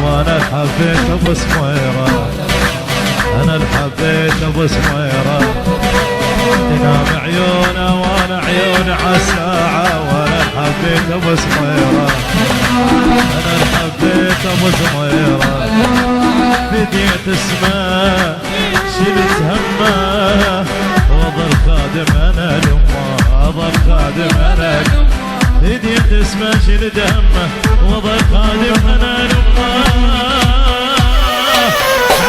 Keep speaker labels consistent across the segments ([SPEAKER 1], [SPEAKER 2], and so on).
[SPEAKER 1] وانا حبيت ابو سميره، انا حبيت ابو سميره، تنام عيونه وانا عيوني عالساعه، وانا حبيت ابو سميره، انا حبيت ابو سميره، فديت اسمه شلت همه، واظل خادم انا لامه، اظل خادم انا هديت اسمه شلت همه، وظل خادم انا لامه،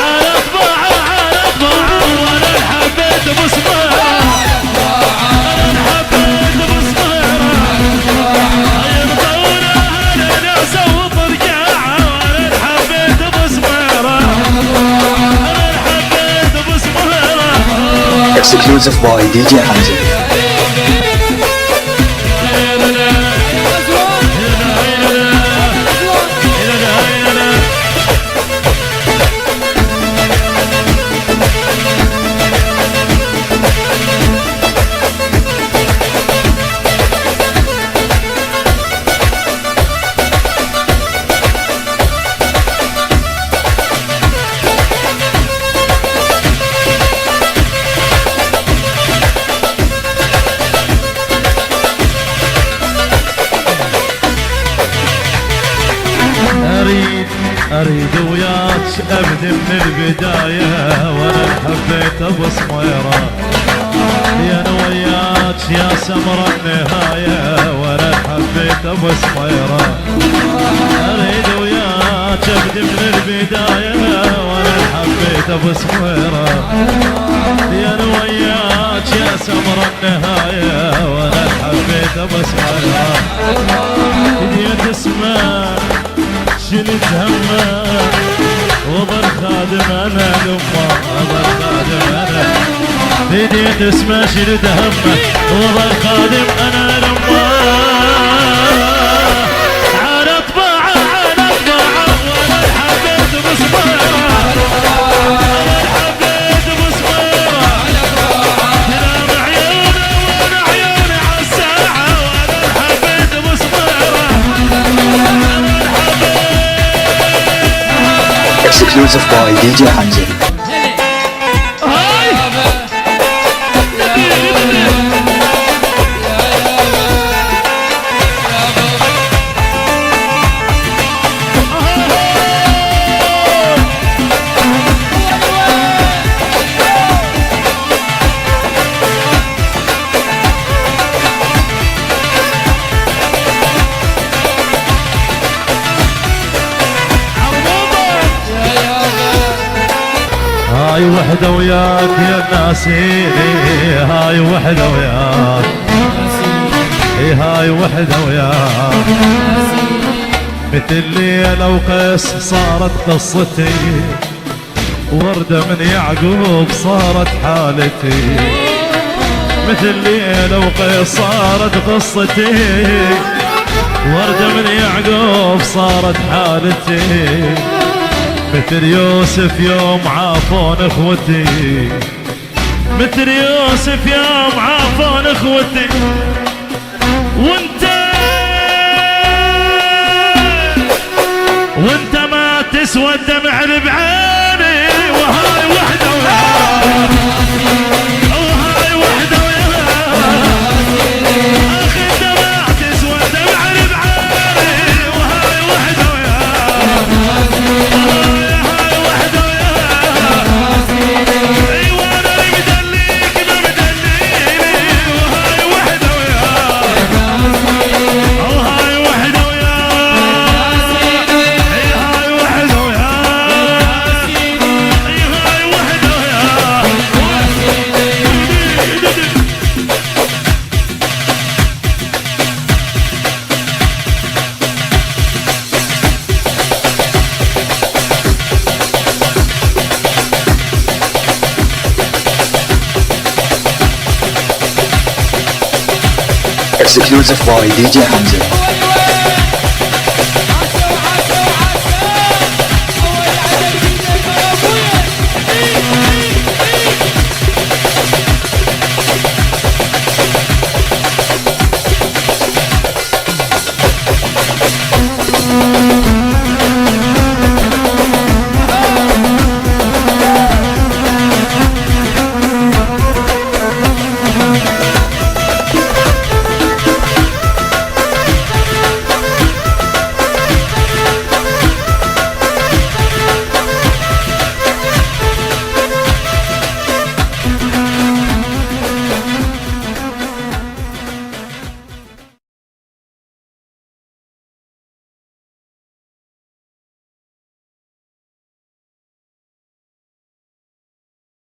[SPEAKER 1] على طباعه على طباعه، وانا حبيت ابو سميره، انا حبيت ابو سميره، يرضونه انا اسوط رجاعه، وانا حبيت ابو سميره، انا حبيت ابو سميره.
[SPEAKER 2] Exclusive by DJ Hamza.
[SPEAKER 1] اريد وياك ابدي من البدايه، وانا حبيت ابو سميره، يا انا وياك يا سمره النهايه، وانا حبيت ابو سميره، اريد وياك ابدي من البدايه، وانا حبيت ابو سميره، يا انا وياك يا سمره النهايه، وانا حبيت ابو سميره، هديت اسمه شلت همه، وظل خادم انا لامه، وظل خادم انا، هديت اسمه شلت همه، وظل خادم انا لامه، على طباعه على طباعه، وانا حبيت ابو سميره، انا حبيت ابو سميره، تنام عيونه وانا عيوني عالساعه، وانا حبيت ابو سميره،
[SPEAKER 2] Exclusive by DJ Hamza.
[SPEAKER 1] هاي وحدة وياك يا ناسيني، هاي وحدة وياك، هاي وحدة وياك، مثل ليلة وقيس صارت قصتي، وردة من يعقوب صارت حالتي، مثل ليلة وقيس صارت قصتي، وردة من يعقوب صارت حالتي، مثل يوسف يوم عافون اخوتي، مثل يوسف يوم عافون اخوتي، وانت ما تسوى الدمع بعيني، وهاي وحده وياك، وهاي وحده وياك، اخي انت ما تسوى الدمع بعيني، وهاي وحده وياك، هاي وحده وياك، اي وانا مدليك ما مدليني، وهاي وحده وياك، وهاي وحده وياك، اي هاي وحده وياك، اي هاي وحده وياك.
[SPEAKER 2] Exclusive by DJ Hamza.